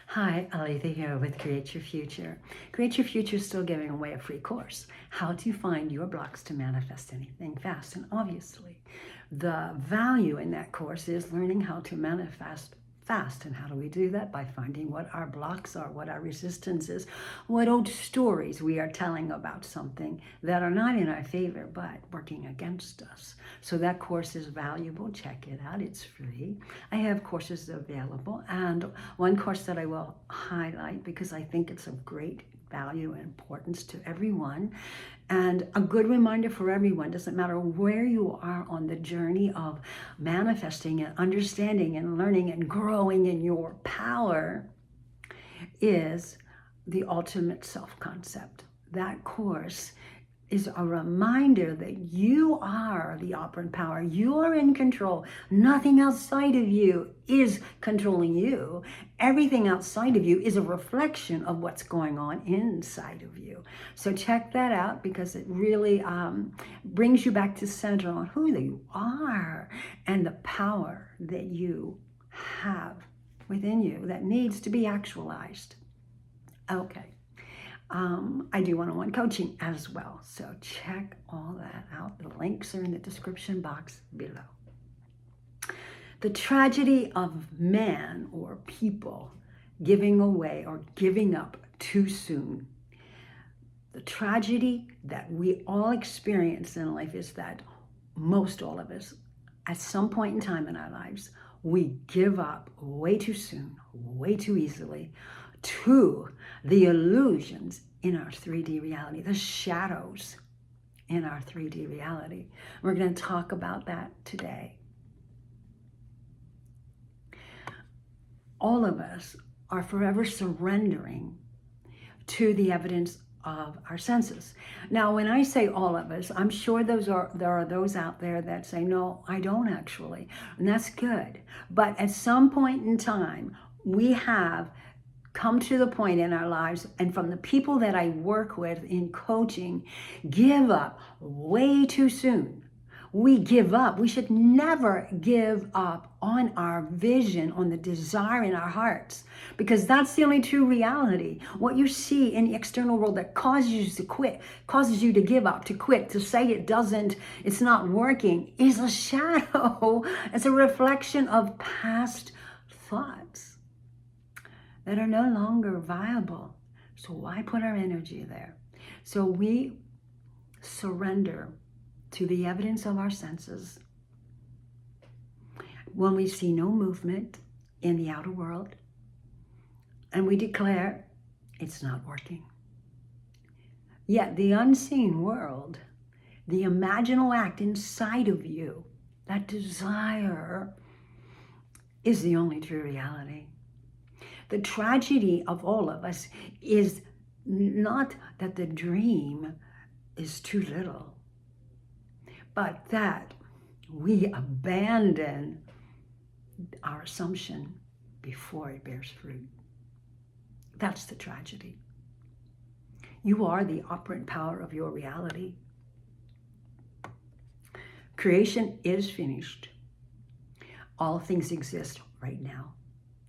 Hi, Aletha here with Create Your Future. Create Your Future is still giving away a free course, How to Find Your Blocks to Manifest Anything Fast. And obviously, the value in that course is learning how to manifest fast. And how do we do that? By finding what our blocks are, what our resistance is, what old stories we are telling about something that are not in our favor, but working against us. So that course is valuable. Check it out. It's free. I have courses available, and one course that I will highlight because I think it's of great value and importance to everyone, and a good reminder for everyone. Doesn't matter where you are on the journey of manifesting and understanding and learning and growing in your power, is the ultimate self-concept. That course is a reminder that you are the operant power. You are in control. Nothing outside of you is controlling you. Everything outside of you is a reflection of what's going on inside of you. So check that out, because it really brings you back to center on who you are and the power that you have within you that needs to be actualized. Okay. I do one-on-one coaching as well. So check all that out. The links are in the description box below. The tragedy of man or people giving away or giving up too soon. The tragedy that we all experience in life is that most all of us, at some point in time in our lives, we give up way too soon, way too easily, to the illusions in our 3D reality, the shadows in our 3D reality. We're going to talk about that today. All of us are forever surrendering to the evidence of our senses. Now, when I say all of us, I'm sure there are those out there that say, no, I don't actually. And that's good. But at some point in time, we have come to the point in our lives, and from the people that I work with in coaching, give up way too soon. We give up. We should never give up on our vision, on the desire in our hearts, because that's the only true reality. What you see in the external world that causes you to quit, causes you to give up, to quit, to say it's not working, is a shadow. It's a reflection of past thoughts that are no longer viable. So why put our energy there? So we surrender to the evidence of our senses when we see no movement in the outer world, and we declare it's not working. Yet the unseen world, the imaginal act inside of you, that desire, is the only true reality. The tragedy of all of us is not that the dream is too little, but that we abandon our assumption before it bears fruit. That's the tragedy. You are the operant power of your reality. Creation is finished. All things exist right now.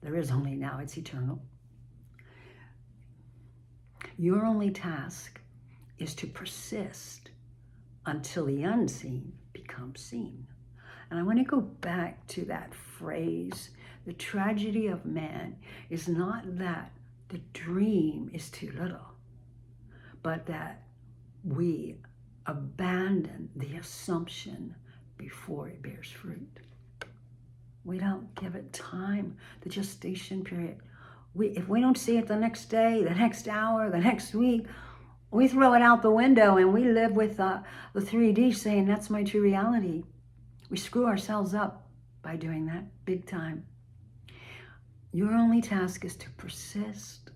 There is only now. It's eternal. Your only task is to persist until the unseen becomes seen. And I want to go back to that phrase. The tragedy of man is not that the dream is too little, but that we abandon the assumption before it bears fruit. We don't give it time, the gestation period. If we don't see it the next day, the next hour, the next week, we throw it out the window and we live with the 3D saying that's my true reality. We screw ourselves up by doing that big time. Your only task is to persist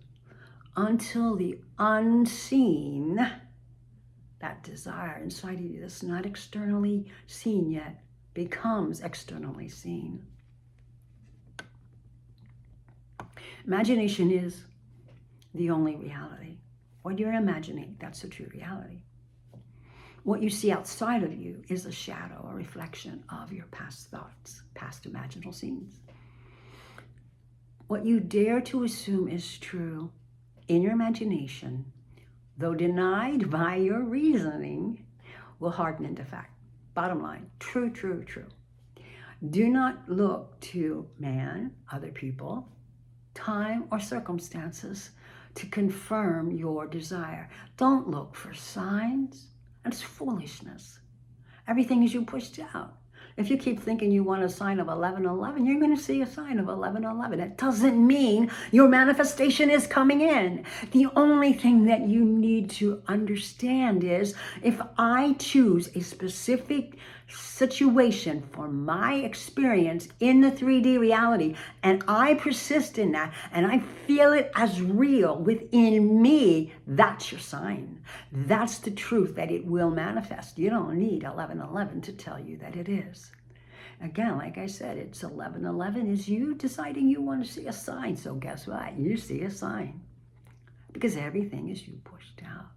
until the unseen, that desire inside of you that's not externally seen yet, becomes externally seen. Imagination is the only reality. What you're imagining, that's the true reality. What you see outside of you is a shadow, a reflection of your past thoughts, past imaginal scenes. What you dare to assume is true in your imagination, though denied by your reasoning, will harden into fact. Bottom line, true, true, true. Do not look to man, other people, time, or circumstances to confirm your desire. Don't look for signs. That's foolishness. Everything is you pushed out. If you keep thinking you want a sign of 11:11, you're going to see a sign of 11:11. It doesn't mean your manifestation is coming in. The only thing that you need to understand is if I choose a specific situation for my experience in the 3D reality and I persist in that and I feel it as real within me, that's your sign. That's the truth that it will manifest. You don't need 11:11 to tell you that it is. Again, like I said, it's 11:11 is you deciding you want to see a sign. So guess what? You see a sign because everything is you pushed out.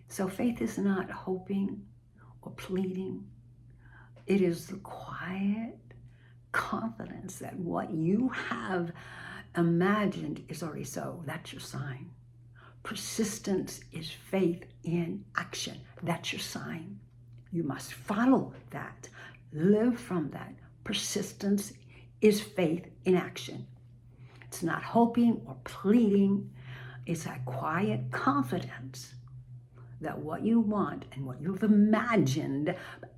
So faith is not hoping or pleading. It is the quiet confidence that what you have imagined is already so. That's your sign. Persistence is faith in action. That's your sign. You must follow that. Live from that. Persistence is faith in action. It's not hoping or pleading. It's that quiet confidence that what you want and what you've imagined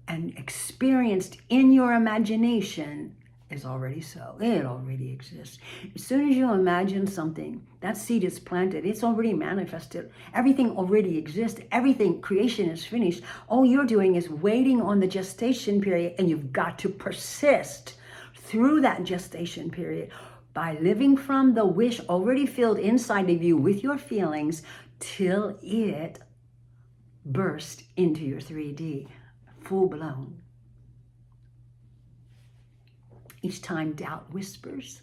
and experienced in your imagination is already so. It already exists. As soon as you imagine something, that seed is planted. It's already manifested. Everything already exists. Everything, creation is finished. All you're doing is waiting on the gestation period, and you've got to persist through that gestation period by living from the wish already filled inside of you with your feelings till it burst into your 3D, full blown. Each time doubt whispers,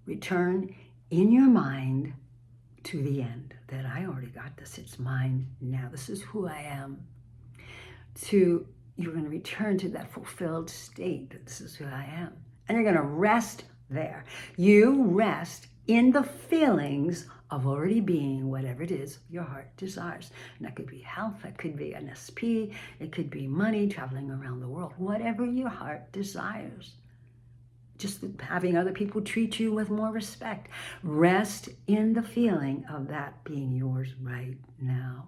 return in your mind to the end. That I already got this, it's mine now. This is who I am. You're going to return to that fulfilled state that this is who I am. And you're going to rest there. You rest in the feelings of already being whatever it is your heart desires. And that could be health, that could be an SP, it could be money, traveling around the world, whatever your heart desires. Just having other people treat you with more respect. Rest in the feeling of that being yours right now.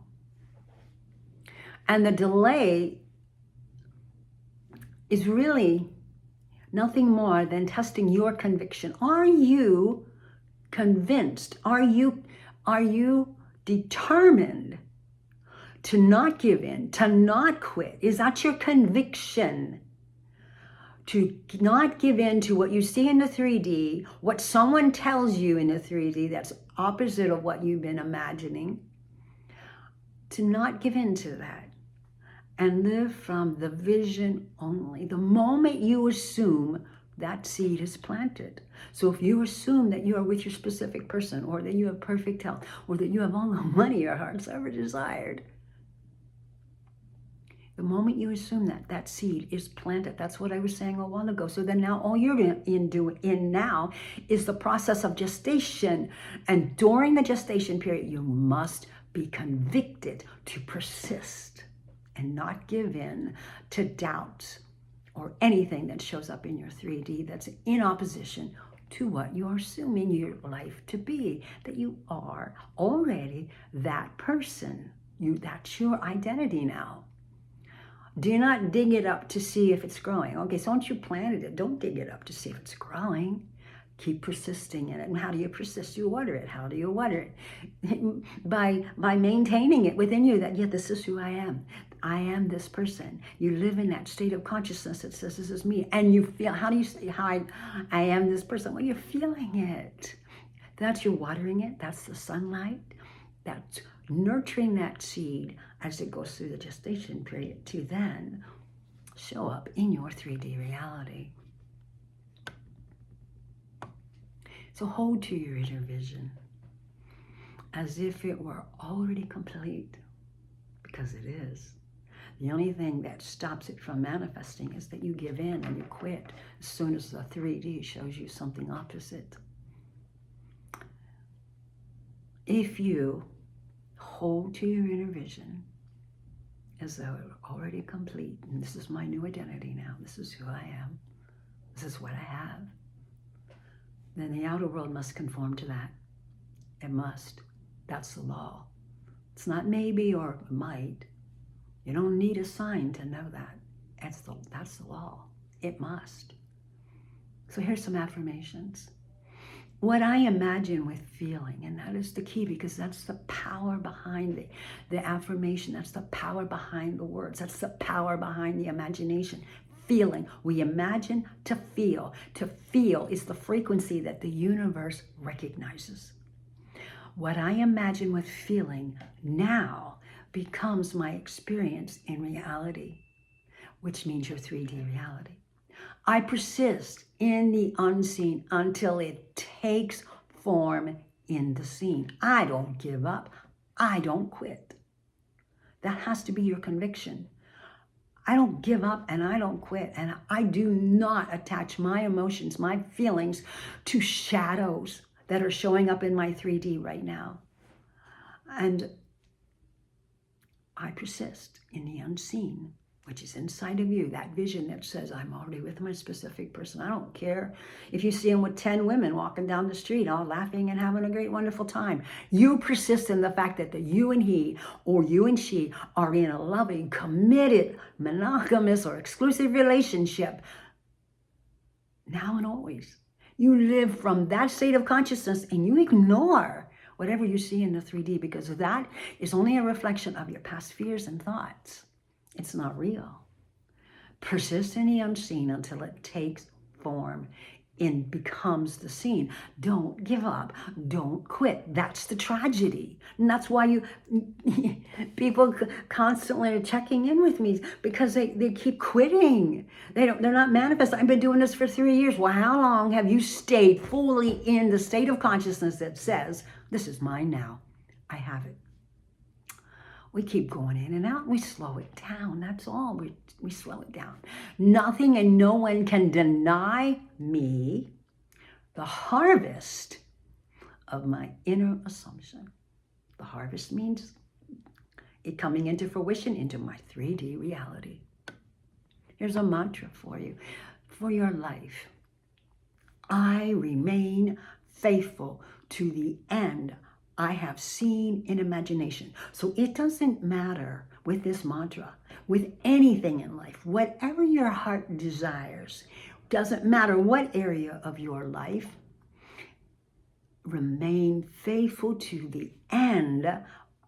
And the delay is really nothing more than testing your conviction. Are you convinced? Are you determined to not give in, to not quit? Is that your conviction? To not give in to what you see in the 3D, what someone tells you in the 3D that's opposite of what you've been imagining, to not give in to that and live from the vision only. The moment you assume that seed is planted. So if you assume that you are with your specific person, or that you have perfect health, or that you have all the money your heart's ever desired, the moment you assume that, that seed is planted. That's what I was saying a while ago. So then now all you're in now is the process of gestation. And during the gestation period, you must be convicted to persist and not give in to doubts or anything that shows up in your 3D that's in opposition to what you're assuming your life to be, that you are already that person. That's your identity now. Do not dig it up to see if it's growing. Okay, so once you planted it, don't dig it up to see if it's growing. Keep persisting in it. And how do you persist? You water it. How do you water it? by maintaining it within you that, yeah, this is who I am. I am this person. You live in that state of consciousness that says, this is me. And you feel, how do you say, how I am this person? Well, you're feeling it. That's you watering it. That's the sunlight. That's nurturing that seed as it goes through the gestation period to then show up in your 3D reality. So hold to your inner vision as if it were already complete, because it is. The only thing that stops it from manifesting is that you give in and you quit as soon as the 3D shows you something opposite. If you hold to your inner vision as though it were already complete, and this is my new identity now, this is who I am, this is what I have, then the outer world must conform to that. It must. That's the law. It's not maybe or might. You don't need a sign to know that. That's the law. It must. So here's some affirmations. What I imagine with feeling, and that is the key, because that's the power behind the affirmation. That's the power behind the words. That's the power behind the imagination. Feeling. We imagine to feel. To feel is the frequency that the universe recognizes. What I imagine with feeling now becomes my experience in reality, which means your 3D reality. I persist in the unseen until it takes form in the seen. I don't give up. I don't quit. That has to be your conviction. I don't give up and I don't quit, and I do not attach my emotions, my feelings to shadows that are showing up in my 3D right now. And I persist in the unseen, which is inside of you, that vision that says, I'm already with my specific person. I don't care if you see him with 10 women walking down the street, all laughing and having a great, wonderful time. You persist in the fact that the you and he or you and she are in a loving, committed, monogamous, or exclusive relationship now and always. You live from that state of consciousness and you ignore whatever you see in the 3D, because that is only a reflection of your past fears and thoughts. It's not real. Persist in the unseen until it takes form and becomes the seen. Don't give up. Don't quit. That's the tragedy. And that's why people constantly are checking in with me, because they keep quitting. They're not manifesting. I've been doing this for 3 years. Well, how long have you stayed fully in the state of consciousness that says, this is mine now. I have it. We keep going in and out. We slow it down. That's all. We slow it down. Nothing and no one can deny me the harvest of my inner assumption. The harvest means it coming into fruition into my 3D reality. Here's a mantra for you, for your life. I remain faithful to the end I have seen in imagination. So it doesn't matter with this mantra, with anything in life, whatever your heart desires, doesn't matter what area of your life, remain faithful to the end,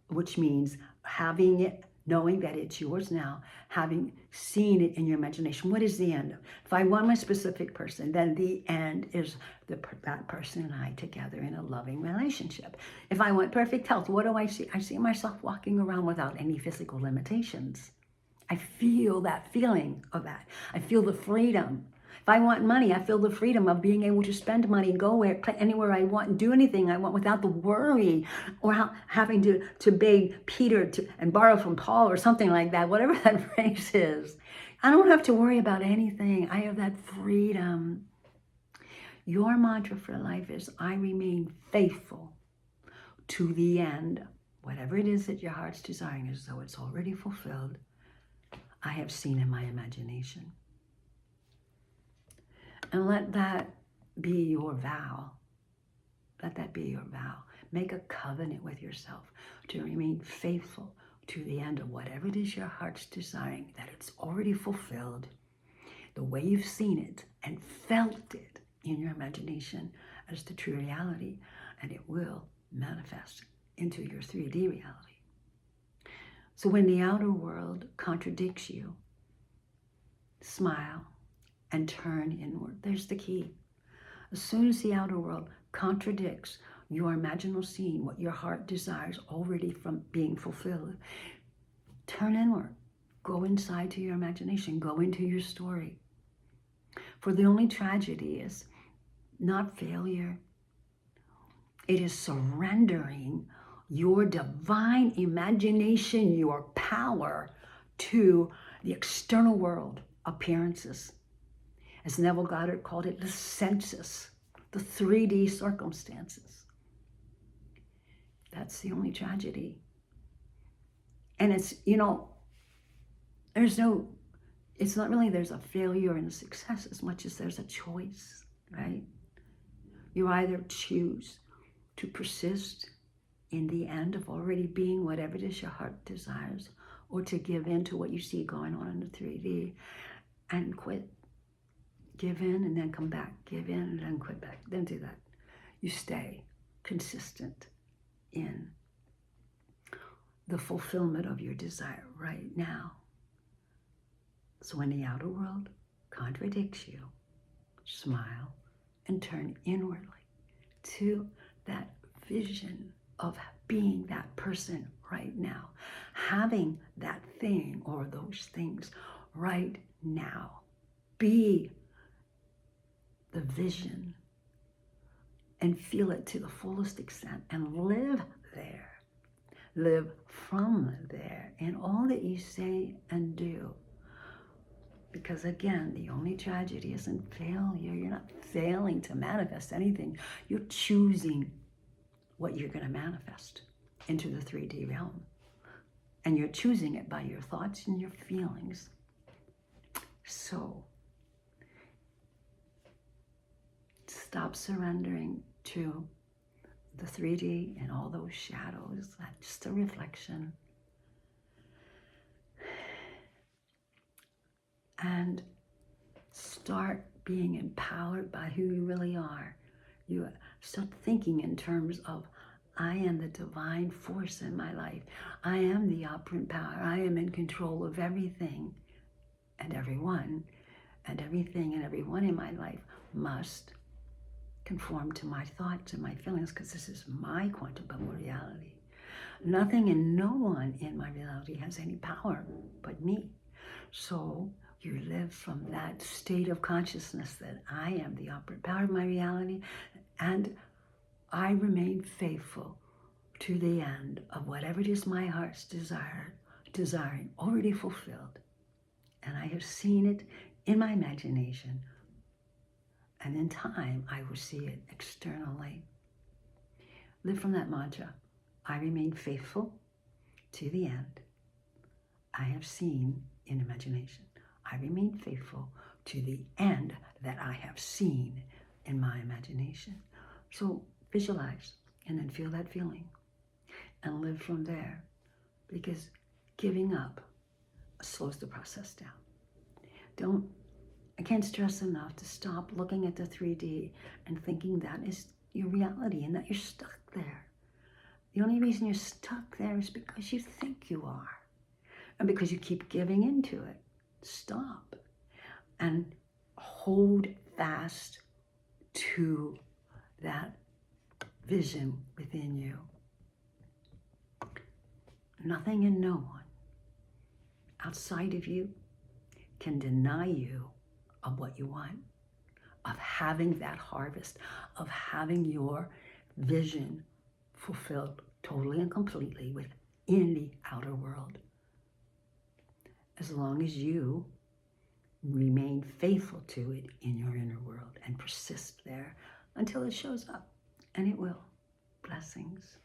which means having it, knowing that it's yours now, having seen it in your imagination. What is the end? If I want my specific person, then the end is that person and I together in a loving relationship. If I want perfect health, what do I see? I see myself walking around without any physical limitations. I feel that feeling of that. I feel the freedom. If I want money, I feel the freedom of being able to spend money, go anywhere I want, and do anything I want without the worry or having to beg Peter and borrow from Paul or something like that, whatever that phrase is. I don't have to worry about anything. I have that freedom. Your mantra for life is, I remain faithful to the end. Whatever it is that your heart's desiring, as though it's already fulfilled, I have seen in my imagination. And let that be your vow. Let that be your vow. Make a covenant with yourself to remain faithful to the end of whatever it is your heart's desiring, that it's already fulfilled the way you've seen it and felt it in your imagination as the true reality, and it will manifest into your 3D reality. So when the outer world contradicts you, smile and turn inward. There's the key. As soon as the outer world contradicts your imaginal scene, what your heart desires already from being fulfilled, turn inward. Go inside to your imagination. Go into your story. For the only tragedy is not failure. It is surrendering your divine imagination, your power, to the external world, appearances. As Neville Goddard called it, the senses, the 3D circumstances. That's the only tragedy. And it's, it's not really there's a failure and a success as much as there's a choice, right? You either choose to persist in the end of already being whatever it is your heart desires, or to give in to what you see going on in the 3D and quit. Give in and then come back. Give in and then quit back. Don't do that. You stay consistent in the fulfillment of your desire right now. So when the outer world contradicts you, smile and turn inwardly to that vision of being that person right now, having that thing or those things right now. Be the vision and feel it to the fullest extent and live there. Live from there in all that you say and do. Because again, the only tragedy isn't failure. You're not failing to manifest anything. You're choosing what you're going to manifest into the 3D realm. And you're choosing it by your thoughts and your feelings. So, stop surrendering to the 3D and all those shadows. That's just a reflection. And start being empowered by who you really are. You start thinking in terms of, I am the divine force in my life. I am the operant power. I am in control of everything and everyone. And everything and everyone in my life must conform to my thoughts and my feelings, because this is my quantum bubble reality. Nothing and no one in my reality has any power but me. So you live from that state of consciousness that I am the operant power of my reality, and I remain faithful to the end of whatever it is my heart's desiring, already fulfilled. And I have seen it in my imagination, and in time I will see it externally. Live from that mantra. I remain faithful to the end. I have seen in imagination. I remain faithful to the end that I have seen in my imagination. So visualize and then feel that feeling and live from there, because giving up slows the process down. I can't stress enough to stop looking at the 3D and thinking that is your reality and that you're stuck there. The only reason you're stuck there is because you think you are, and because you keep giving into it. Stop and hold fast to that vision within you. Nothing and no one outside of you can deny you of what you want, of having that harvest, of having your vision fulfilled totally and completely within the outer world. As long as you remain faithful to it in your inner world and persist there until it shows up, and it will. Blessings.